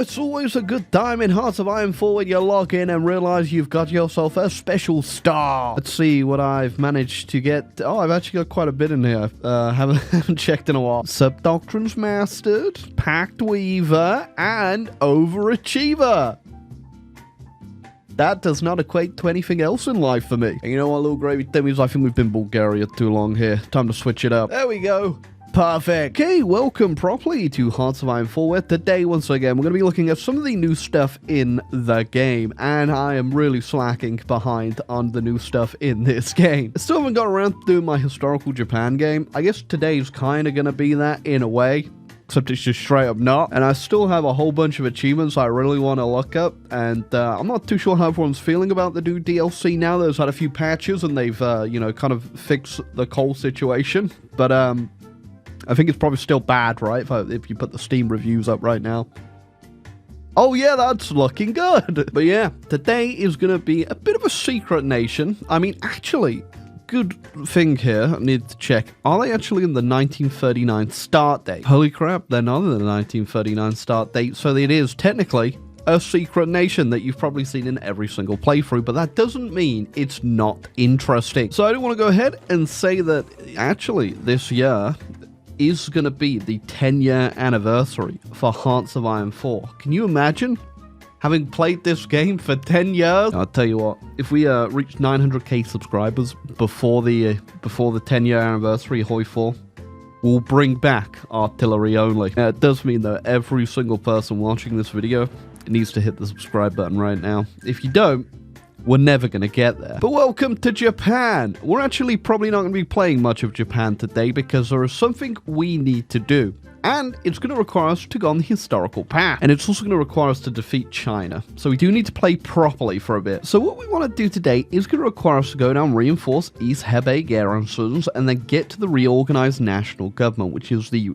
it's always a good time in Hearts of Iron 4 when you log in and realize you've got yourself a special star. Let's see what I've managed to get. Oh, I've actually got quite a bit in here. Haven't checked in a while. Sub-Doctrines Mastered, Pact Weaver, and Overachiever. That does not equate to anything else in life for me. And you know what, little gravy dummies? I think we've been Bulgaria too long here. Time to switch it up. There we go. Perfect. Okay, welcome properly to Hearts of Iron 4, where today, once again, we're going to be looking at some of the new stuff in the game, and I am really slacking behind on the new stuff in this game. I still haven't got around to doing my historical Japan game. I guess today's kind of going to be that in a way, except it's just straight up not. And I still have a whole bunch of achievements I really want to look up, and I'm not too sure how everyone's feeling about the new DLC now. There's had a few patches, and they've, you know, kind of fixed the coal situation, but, I think it's probably still bad, right? If you put the Steam reviews up right now. Oh yeah, that's looking good. But yeah, today is going to be a bit of a secret nation. I mean, actually, good thing here, I need to check. Are they actually in the 1939 start date? Holy crap, they're not in the 1939 start date. So it is technically a secret nation that you've probably seen in every single playthrough, but that doesn't mean it's not interesting. So I do want to go ahead and say that actually this year is going to be the 10-year anniversary for Hearts of Iron 4. Can you imagine having played this game for 10 years? I'll tell you what, if we reach 900k subscribers before the 10-year anniversary, Hoi 4, we'll bring back artillery only. It does mean that every single person watching this video needs to hit the subscribe button right now. If you don't, we're never going to get there. But welcome to Japan. We're actually probably not going to be playing much of Japan today because there is something we need to do. And it's going to require us to go on the historical path. And it's also going to require us to defeat China. So we do need to play properly for a bit. So what we want to do today is going to require us to go down, reinforce East Hebei garrisons, and then get to the reorganized national government, which is the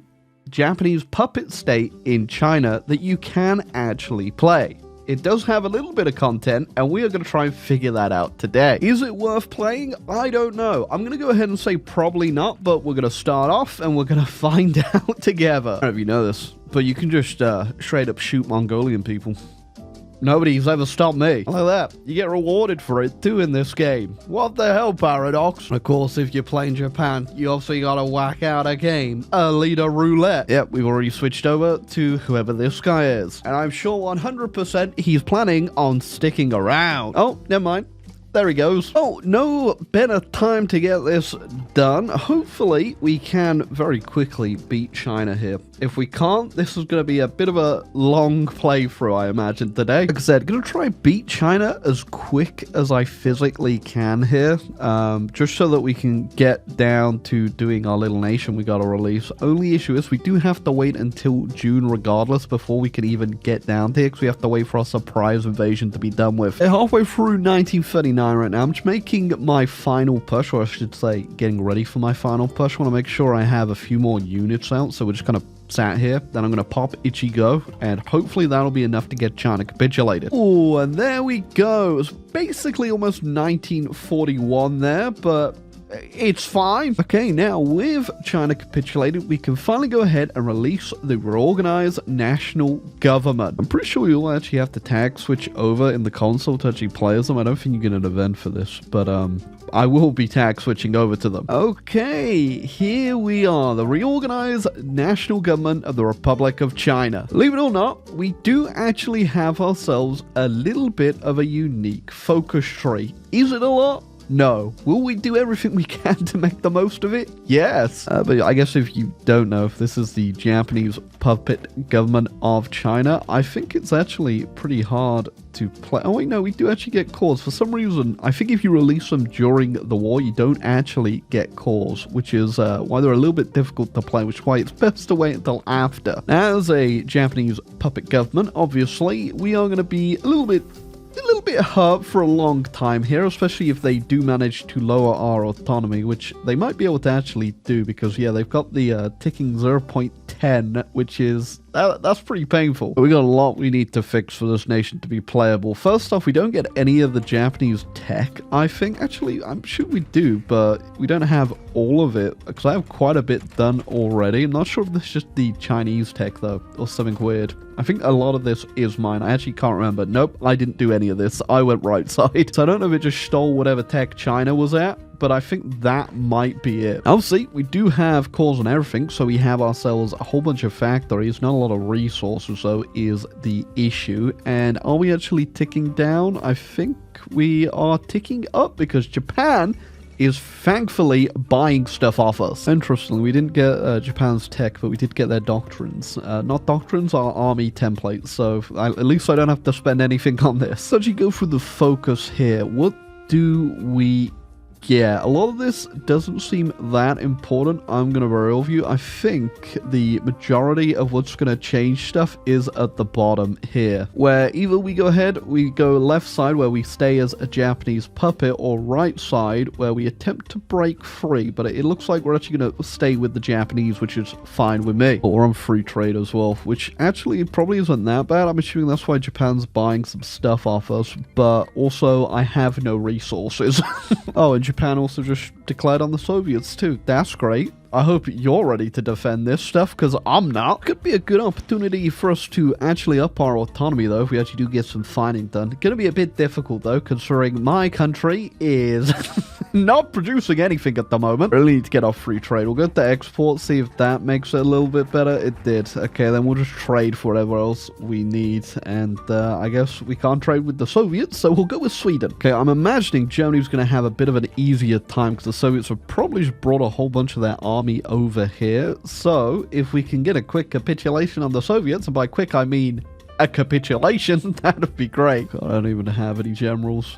Japanese puppet state in China that you can actually play. It does have a little bit of content, and we are going to try and figure that out today. Is it worth playing? I don't know. I'm going to go ahead and say probably not, but we're going to start off, and we're going to find out together. I don't know if you know this, but you can just straight up shoot Mongolian people. Nobody's ever stopped me. Like that. You get rewarded for it too in this game. What the hell, Paradox? Of course, if you're playing Japan, you obviously gotta whack out a game. A leader roulette. Yep, we've already switched over to whoever this guy is. And I'm sure 100% he's planning on sticking around. Oh, never mind. There he goes. Oh, no better time to get this done. Hopefully, we can very quickly beat China here. If we can't, this is going to be a bit of a long playthrough, I imagine, today. Like I said, going to try and beat China as quick as I physically can here, just so that we can get down to doing our little nation we got to release. Only issue is we do have to wait until June regardless before we can even get down here, because we have to wait for our surprise invasion to be done with. They're halfway through 1939 right now. I'm just making my final push, or I should say getting ready for my final push. I want to make sure I have a few more units out, so we're just kind of sat here. Then I'm going to pop Ichigo, and hopefully that'll be enough to get China capitulated. Oh, and there we go. It was basically almost 1941 there, but it's fine. Okay, now with China capitulated, we can finally go ahead and release the reorganized national government. I'm pretty sure you'll actually have to tag switch over in the console to actually play as them. I don't think you get an event for this, but I will be tag switching over to them. Okay, here we are, the reorganized national government of the Republic of China. Believe it or not, we do actually have ourselves a little bit of a unique focus tree. Is it a lot? No. Will we do everything we can to make the most of it? Yes. But I guess if you don't know, if this is the Japanese puppet government of China, I think it's actually pretty hard to play. Oh wait, no, we do actually get cores. For some reason, I think if you release them during the war, you don't actually get cores, which is why they're a little bit difficult to play, which is why it's best to wait until after. As a Japanese puppet government, obviously, we are going to be a little bit hurt for a long time here, especially if they do manage to lower our autonomy, which they might be able to actually do, because yeah, they've got the ticking 0.10, which is that's pretty painful. But we got a lot we need to fix for this nation to be playable. First off, we don't get any of the Japanese tech, I think. Actually, I'm sure we do, but we don't have all of it, because I have quite a bit done already. I'm not sure if this is just the Chinese tech though, or something weird. I think a lot of this is mine. I actually can't remember. Nope, I didn't do any of this. I went right side. So I don't know if it just stole whatever tech China was at, but I think that might be it. Obviously, we do have cores and everything, so we have ourselves a whole bunch of factories. Not a lot of resources, though, is the issue. And are we actually ticking down? I think we are ticking up because Japan is thankfully buying stuff off us. Interestingly, we didn't get Japan's tech, but we did get their doctrines. Not doctrines, our army templates, so at least I don't have to spend anything on this. So as you go through the focus here, what do we... Yeah, a lot of this doesn't seem that important. I'm going to be real with you. I think the majority of what's going to change stuff is at the bottom here, where either we go ahead, we go left side where we stay as a Japanese puppet, or right side where we attempt to break free, but it looks like we're actually going to stay with the Japanese, which is fine with me. But we're on free trade as well, which actually probably isn't that bad. I'm assuming that's why Japan's buying some stuff off us, but also I have no resources. Oh, and Japan also just declared on the Soviets too. That's great. I hope you're ready to defend this stuff, because I'm not. Could be a good opportunity for us to actually up our autonomy, though, if we actually do get some fighting done. Gonna be a bit difficult, though, considering my country is not producing anything at the moment. Really need to get off free trade. We'll go to export, see if that makes it a little bit better. It did. Okay, then we'll just trade for whatever else we need. And I guess we can't trade with the Soviets, so we'll go with Sweden. Okay, I'm imagining Germany's gonna have a bit of an easier time, because the Soviets have probably just brought a whole bunch of their army over here. So if we can get a quick capitulation on the Soviets, and by quick I mean a capitulation, that'd be great. God, I don't even have any generals.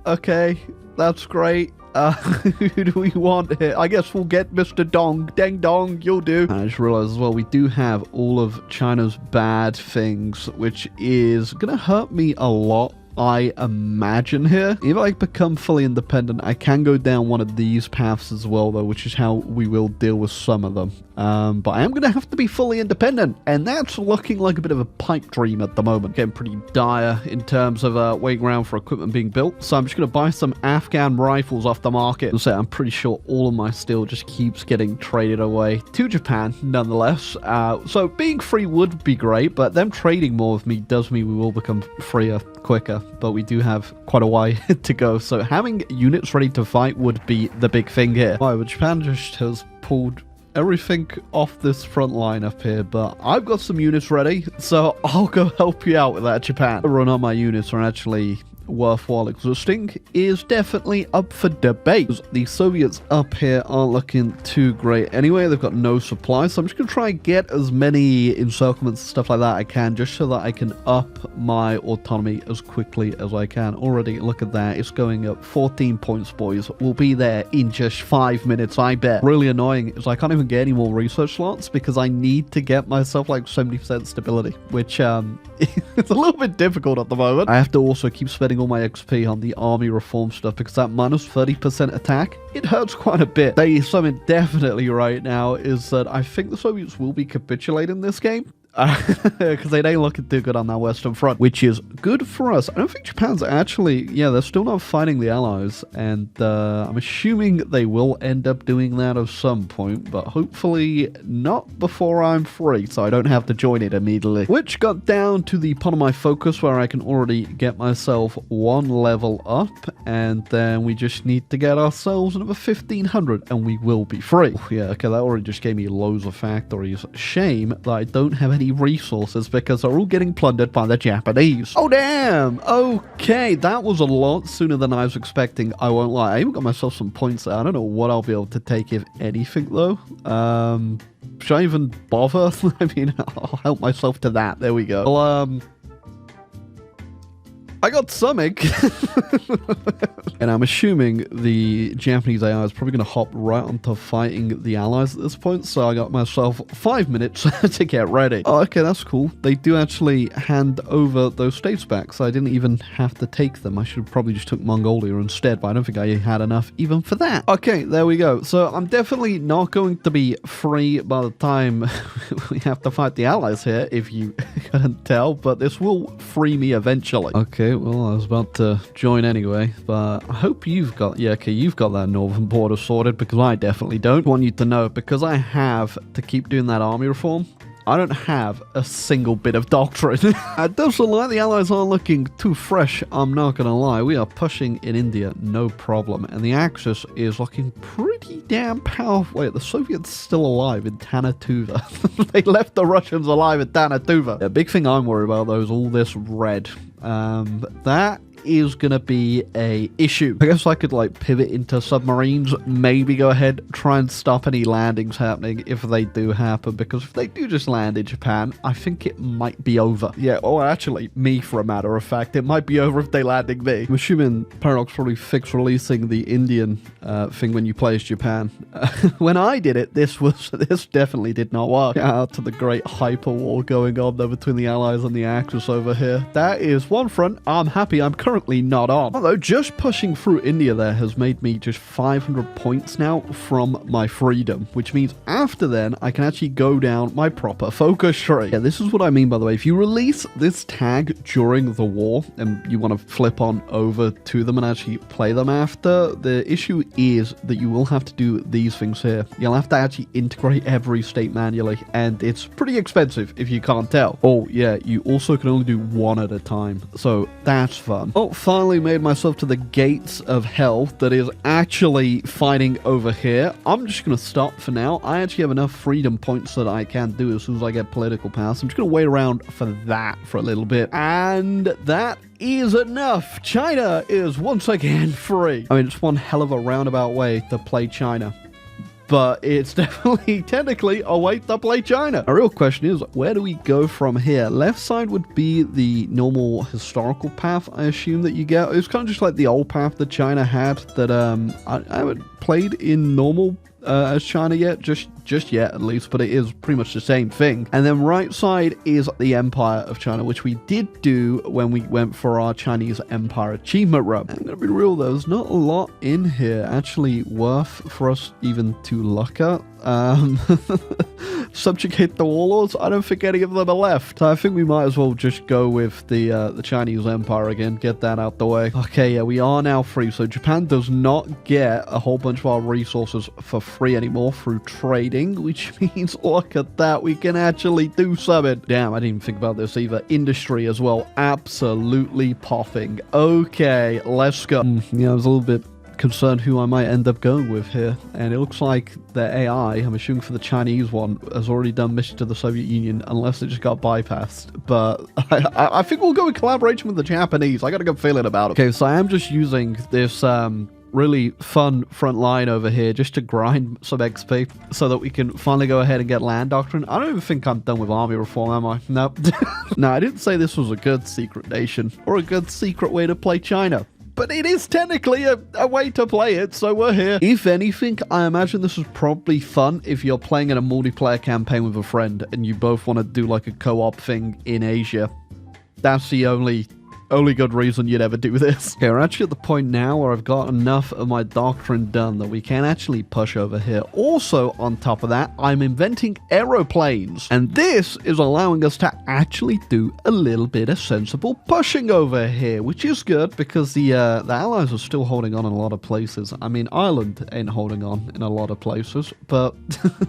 Okay, that's great. Who do we want here? I guess we'll get Mr. Dong. Deng Dong, you'll do. I just realized as well, we do have all of China's bad things, which is gonna hurt me a lot, I imagine here. If I become fully independent, I can go down one of these paths as well, though, which is how we will deal with some of them. But I am going to have to be fully independent, and that's looking like a bit of a pipe dream at the moment. Getting pretty dire in terms of waiting around for equipment being built. So I'm just going to buy some Afghan rifles off the market. And so I'm pretty sure all of my steel just keeps getting traded away to Japan, nonetheless. So being free would be great, but them trading more with me does mean we will become freer quicker. But we do have quite a way to go. So having units ready to fight would be the big thing here. Right, but Japan just has pulled everything off this front line up here, but I've got some units ready, so I'll go help you out with that, Japan. Whether or not my units are actually worthwhile existing is definitely up for debate. The Soviets up here aren't looking too great anyway. They've got no supply, so I'm just gonna try and get as many encirclements and stuff like that I can, just so that I can up my autonomy as quickly as I can. Already, look at that, it's going up 14 points, boys. We'll be there in just 5 minutes, I bet. Really annoying is I can't even get any more research slots because I need to get myself like 70% stability, which it's a little bit difficult at the moment. I have to also keep spending all my XP on the army reform stuff, because that minus 30% attack, it hurts quite a bit. There is something definitely right now is that I think the Soviets will be capitulating this game. Because they ain't looking too good on that Western Front, which is good for us. I don't think Japan's actually, yeah, they're still not fighting the Allies, and I'm assuming they will end up doing that at some point, but hopefully not before I'm free, so I don't have to join it immediately. Which got down to the part of my focus where I can already get myself 1 level up, and then we just need to get ourselves another 1500, and we will be free. Yeah, okay, that already just gave me loads of factories. Shame that I don't have any resources because they're all getting plundered by the Japanese. Oh damn! Okay, that was a lot sooner than I was expecting, I won't lie. I even got myself some points there. I don't know what I'll be able to take, if anything, though. Should I even bother? I mean, I'll help myself to that. There we go. Well, I got something. And I'm assuming the Japanese AI is probably going to hop right onto fighting the Allies at this point, so I got myself 5 minutes to get ready. Oh, okay, that's cool. They do actually hand over those states back, so I didn't even have to take them. I should have probably just took Mongolia instead, but I don't think I had enough even for that. Okay, there we go. So I'm definitely not going to be free by the time we have to fight the Allies here, if you couldn't tell, but this will free me eventually. Okay, well, I was about to join anyway, but I hope you've got, yeah, okay, you've got that northern border sorted, because I definitely don't. I want you to know, because I have to keep doing that army reform, I don't have a single bit of doctrine. It does look like the Allies aren't looking too fresh, I'm not gonna lie. We are pushing in India, no problem. And the Axis is looking pretty damn powerful. Wait, the Soviets still alive in Tanatuva. They left the Russians alive in Tanatuva. The big thing I'm worried about, though, is all this red. That is gonna be a issue. I guess I could like pivot into submarines, maybe go ahead, try and stop any landings happening if they do happen, because if they do just land in Japan, I think it might be over. Yeah, or actually me, for a matter of fact, it might be over if they landing me. I'm assuming Paradox probably fixed releasing the Indian thing when you play as Japan. When I did it, this definitely did not work. Out to the great hyper war going on though between the Allies and the Axis over here. That is one front I'm happy I'm currently not on. Although just pushing through India there has made me just 500 points now from my freedom, which means after then I can actually go down my proper focus tree. Yeah, this is what I mean, by the way. If you release this tag during the war and you want to flip on over to them and actually play them after, the issue is that you will have to do these things here. You'll have to actually integrate every state manually, and it's pretty expensive if you can't tell. Oh yeah, you also can only do one at a time, so that's fun. Oh, finally made myself to the gates of hell that is actually fighting over here. I'm just going to stop for now. I actually have enough freedom points that I can do as soon as I get political power. So I'm just going to wait around for that for a little bit. And that is enough. China is once again free. I mean, it's one hell of a roundabout way to play China, but it's definitely technically a way to play China. A real question is, where do we go from here? Left side would be the normal historical path, I assume, that you get. It's kind of just like the old path that China had that I haven't played in normal as China yet, just yet at least, but it is pretty much the same thing. And then right side is the Empire of China, which we did do when we went for our Chinese Empire Achievement Run. I'm gonna be real though, there's not a lot in here actually worth for us even to look at. Subjugate the warlords, I don't think any of them are left. So I think we might as well just go with the Chinese Empire again, get that out the way. Okay, yeah, we are now free. So Japan does not get a whole bunch of our resources for free anymore through trading, which means, look at that, we can actually do something. Damn, I didn't even think about this either. Industry as well, absolutely popping. Okay, let's go. Yeah, I was a little bit concerned who I might end up going with here, and it looks like the AI, I'm assuming for the Chinese one, has already done mission to the Soviet Union, unless it just got bypassed. But I think we'll go in collaboration with the Japanese. I got a good feeling about it. Okay, so I am just using this really fun front line over here just to grind some XP so that we can finally go ahead and get land doctrine. I don't even think I'm done with army reform, am I? Nope. No, I didn't say this was a good secret nation or a good secret way to play China, but it is technically a way to play it, so we're here. If anything, I imagine this is probably fun if you're playing in a multiplayer campaign with a friend and you both want to do like a co-op thing in Asia. That's the only good reason you'd ever do this. Okay, we're actually at the point now where I've got enough of my doctrine done that we can actually push over here. Also, on top of that, I'm inventing aeroplanes, and this is allowing us to actually do a little bit of sensible pushing over here, which is good because the Allies are still holding on in a lot of places. I mean, Ireland ain't holding on in a lot of places, but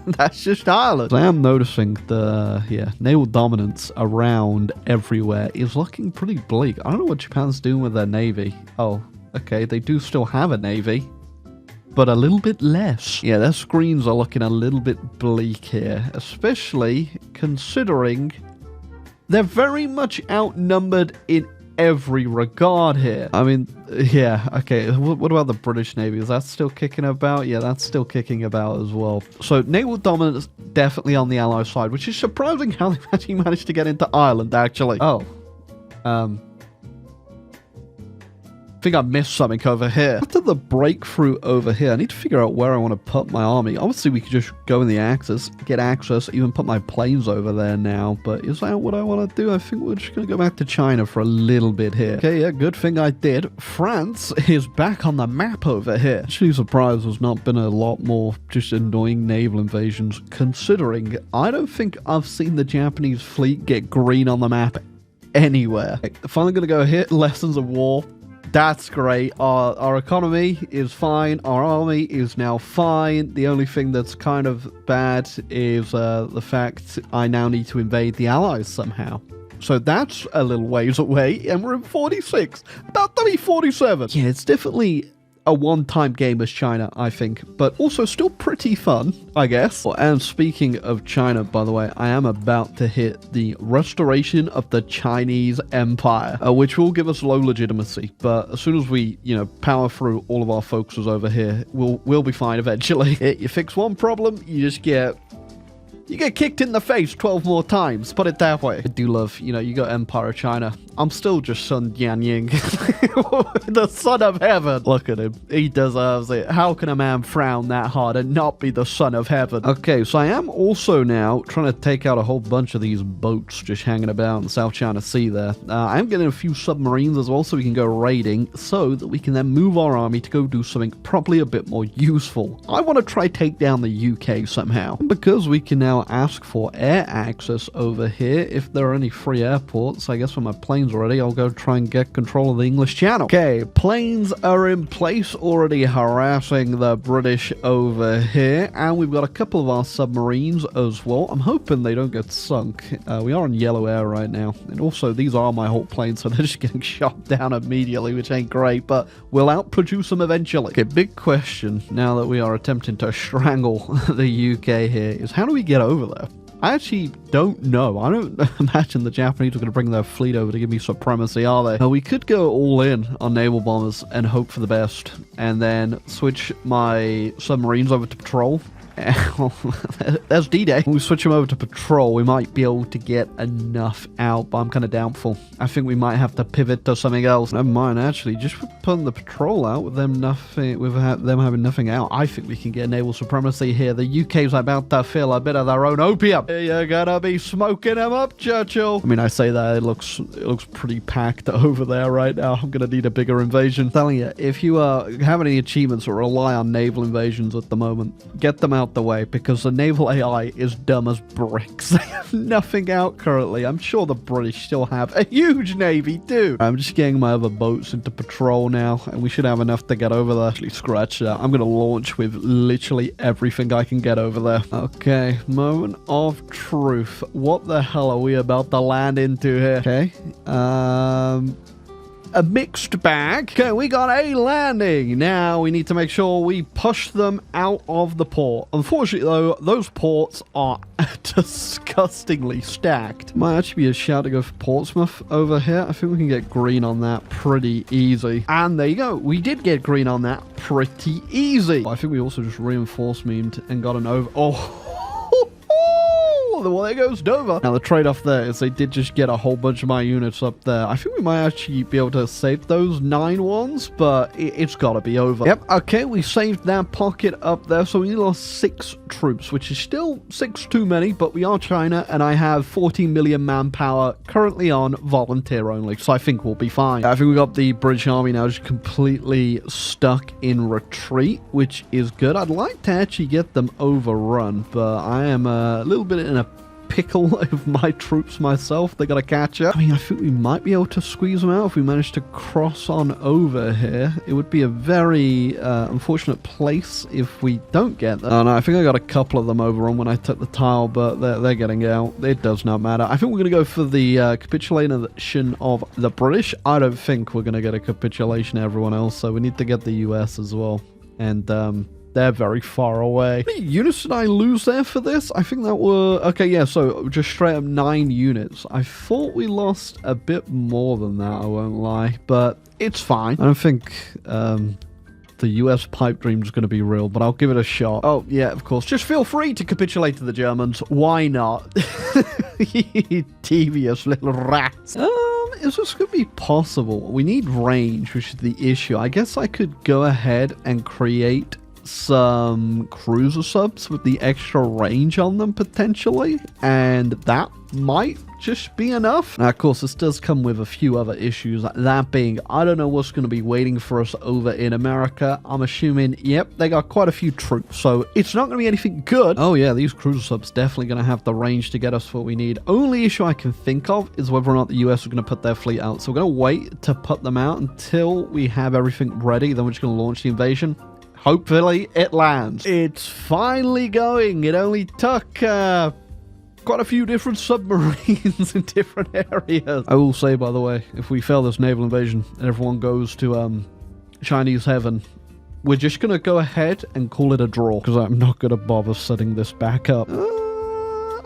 that's just Ireland. I am noticing the naval dominance around everywhere is looking pretty bleak. I don't know what Japan's doing with their navy. Oh, okay, they do still have a navy, but a little bit less. Yeah, their screens are looking a little bit bleak here, especially considering they're very much outnumbered in every regard here. I mean, yeah, okay, what about the British Navy? Is that still kicking about? Yeah, that's still kicking about as well. So naval dominance definitely on the Allied side, which is surprising how they've actually managed to get into Ireland, actually. Oh, I think I missed something over here. After the breakthrough over here, I need to figure out where I want to put my army. Obviously, we could just go in the Axis, get access, even put my planes over there now. But is that what I want to do? I think we're just going to go back to China for a little bit here. Okay, yeah, good thing I did. France is back on the map over here. Actually surprised there's not been a lot more just annoying naval invasions, considering I don't think I've seen the Japanese fleet get green on the map anywhere. Okay, finally going to go here. Lessons of war. That's great. Our economy is fine. Our army is now fine. The only thing that's kind of bad is the fact I now need to invade the Allies somehow. So that's a little ways away, and we're in 46. About to be 47. Yeah, it's definitely a one-time game as China, I think, but also still pretty fun, I guess. And speaking of China, by the way, I am about to hit the restoration of the Chinese Empire, which will give us low legitimacy. But as soon as we, power through all of our focuses over here, we'll be fine eventually. You fix one problem, you just get kicked in the face 12 more times, put it that way. I do love, you got Empire of China. I'm still just Sun Jianying, the son of heaven. Look at him. He deserves it. How can a man frown that hard and not be the son of heaven? Okay, so I am also now trying to take out a whole bunch of these boats just hanging about in the South China Sea there. I am getting a few submarines as well so we can go raiding so that we can then move our army to go do something probably a bit more useful. I want to try take down the UK somehow. Because we can now ask for air access over here. If there are any free airports, I guess for my planes already, I'll go try and get control of the English Channel. Okay, planes are in place, already harassing the British over here, and we've got a couple of our submarines as well. I'm hoping they don't get sunk. We are in yellow air right now, and also these are my whole planes, so they're just getting shot down immediately, which ain't great, but we'll outproduce them eventually. Okay, big question now that we are attempting to strangle the UK here is how do we get over there? I actually don't know. I don't imagine the Japanese are going to bring their fleet over to give me supremacy, are they? We could go all in on naval bombers and hope for the best, and then switch my submarines over to patrol. There's D-Day. When we switch them over to patrol, we might be able to get enough out, but I'm kind of doubtful. I think we might have to pivot to something else. Never mind, actually, just for putting the patrol out with them them having nothing out, I think we can get naval supremacy here. The UK's about to feel a bit of their own opium. You're gonna be smoking them up, Churchill. I mean, I say that, it looks pretty packed over there right now. I'm gonna need a bigger invasion. I'm telling you, if you have any achievements that rely on naval invasions at the moment, get them out the way, because the naval AI is dumb as bricks. They have nothing out currently. I'm sure the British still have a huge navy too. I'm just getting my other boats into patrol now, and we should have enough to get over there. Actually, scratch that. I'm gonna launch with literally everything I can get over there. Okay, moment of truth. What the hell are we about to land into here? Okay, a mixed bag. Okay, we got a landing. Now we need to make sure we push them out of the port. Unfortunately, though, those ports are disgustingly stacked. Might actually be a shout to go for Portsmouth over here. I think we can get green on that pretty easy. And there you go. We did get green on that pretty easy. I think we also just reinforced memed and got an over. Oh. Well, there goes Dover. Now, the trade-off there is they did just get a whole bunch of my units up there. I think we might actually be able to save those 9 ones, but it's got to be over. Yep, okay, we saved that pocket up there, so we lost 6 troops, which is still 6 too many, but we are China, and I have 14 million manpower currently on volunteer only, so I think we'll be fine. I think we got the British Army now just completely stuck in retreat, which is good. I'd like to actually get them overrun, but I am a little bit in a pickle of my troops myself. They gotta catch up. I mean, I think we might be able to squeeze them out if we manage to cross on over here. It would be a very unfortunate place if we don't get them. Oh no, I think I got a couple of them over on when I took the tile, but they're getting out. It does not matter. I think we're gonna go for the capitulation of the British. I don't think we're gonna get a capitulation of everyone else, so we need to get the US as well. And they're very far away. How many units did I lose there for this? I think that were... Okay, yeah, so just straight up 9 units. I thought we lost a bit more than that, I won't lie. But it's fine. I don't think the US pipe dream is going to be real, but I'll give it a shot. Oh, yeah, of course. Just feel free to capitulate to the Germans. Why not? You devious little rats. Is this going to be possible? We need range, which is the issue. I guess I could go ahead and create some cruiser subs with the extra range on them potentially, and that might just be enough. Now, of course, this does come with a few other issues. That being, I don't know what's going to be waiting for us over in America. I'm assuming, yep, they got quite a few troops, so it's not going to be anything good. Oh yeah, these cruiser subs definitely going to have the range to get us what we need. Only issue I can think of is whether or not the US are going to put their fleet out. So we're going to wait to put them out until we have everything ready. Then we're just going to launch the invasion. Hopefully it lands. It's finally going. It only took quite a few different submarines in different areas. I will say, by the way, if we fail this naval invasion and everyone goes to Chinese heaven, we're just going to go ahead and call it a draw, because I'm not going to bother setting this back up.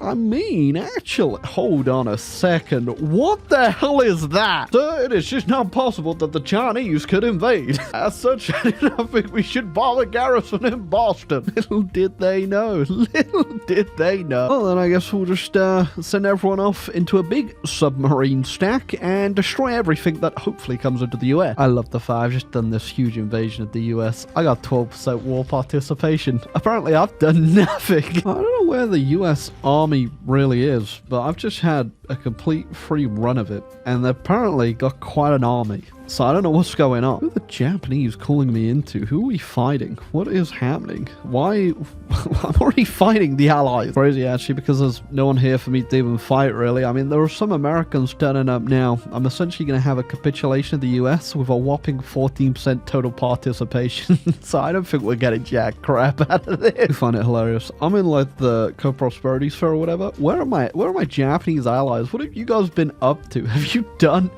I mean, actually, hold on a second. What the hell is that? Sir, it is just not possible that the Chinese could invade. As such, I do not think we should bother garrison in Boston. Little did they know. Little did they know. Well, then I guess we'll just send everyone off into a big submarine stack and destroy everything that hopefully comes into the US. I love the fact I've just done this huge invasion of the US. I got 12% war participation. Apparently, I've done nothing. I don't know where the US Army really is, but I've just had a complete free run of it, and they apparently got quite an army. So I don't know what's going on. Who are the Japanese calling me into? Who are we fighting? What is happening? Why? I'm already fighting the Allies. Crazy, actually, because there's no one here for me to even fight, really. I mean, there are some Americans turning up now. I'm essentially going to have a capitulation of the US with a whopping 14% total participation. So I don't think we're getting jack crap out of this. I find it hilarious. I'm in, like, the co-prosperity sphere or whatever. Where are my Japanese allies? What have you guys been up to? Have you done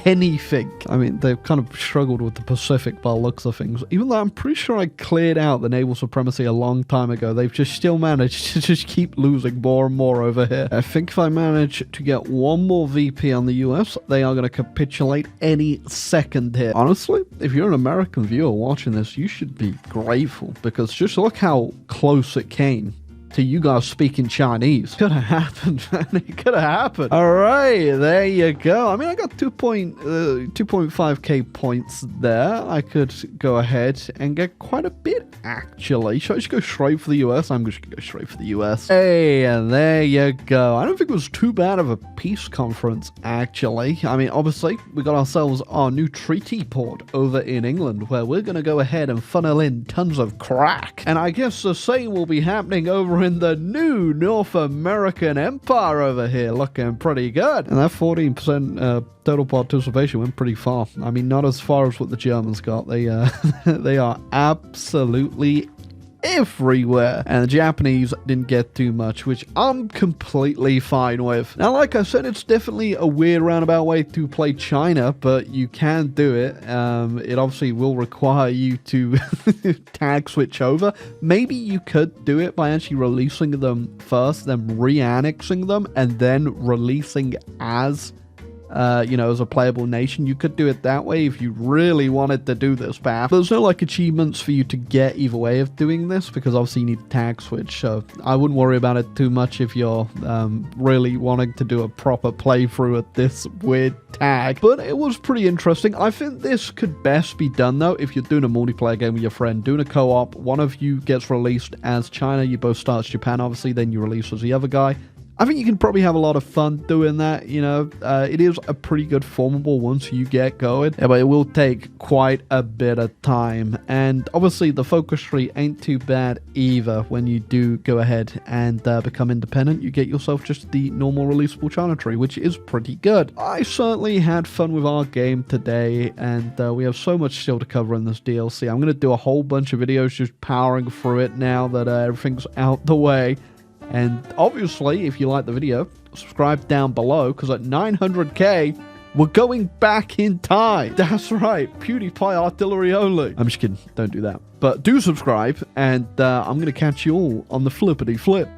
anything? I mean, they've kind of struggled with the Pacific by the looks of things. Even though I'm pretty sure I cleared out the naval supremacy a long time ago, they've just still managed to just keep losing more and more over here. I think if I manage to get one more VP on the US, they are going to capitulate any second here. Honestly, if you're an American viewer watching this, you should be grateful, because just look how close it came to you guys speaking Chinese. Could have happened, man. It could have happened. All right, there you go. I mean, I got 2.5k points there. I could go ahead and get quite a bit, actually. Should I just go straight for the US? I'm just going to go straight for the US. Hey, and there you go. I don't think it was too bad of a peace conference, actually. I mean, obviously, we got ourselves our new treaty port over in England, where we're going to go ahead and funnel in tons of crack. And I guess the same will be happening over in the new North American Empire over here, looking pretty good. And that 14% total participation went pretty far. I mean, not as far as what the Germans got. They they are absolutely everywhere, and the Japanese didn't get too much, which I'm completely fine with. Now, like I said, it's definitely a weird roundabout way to play China, but you can do it. It obviously will require you to tag switch over. Maybe you could do it by actually releasing them first, then re-annexing them, and then releasing as as a playable nation. You could do it that way if you really wanted to do this path. There's no like achievements for you to get either way of doing this, because obviously you need to tag switch, so I wouldn't worry about it too much if you're really wanting to do a proper playthrough at this weird tag. But it was pretty interesting. I think this could best be done though if you're doing a multiplayer game with your friend, doing a co-op. One of you gets released as China, you both start as Japan obviously, then you release as the other guy. I think you can probably have a lot of fun doing that, it is a pretty good formable once you get going, but it will take quite a bit of time, and obviously the focus tree ain't too bad either. When you do go ahead and become independent, you get yourself just the normal releasable China tree, which is pretty good. I certainly had fun with our game today, and we have so much still to cover in this DLC. I'm going to do a whole bunch of videos just powering through it now that everything's out the way. And obviously, if you like the video, subscribe down below, because at 900k, we're going back in time. That's right, PewDiePie artillery only. I'm just kidding, don't do that. But do subscribe, and I'm going to catch you all on the flippity flip.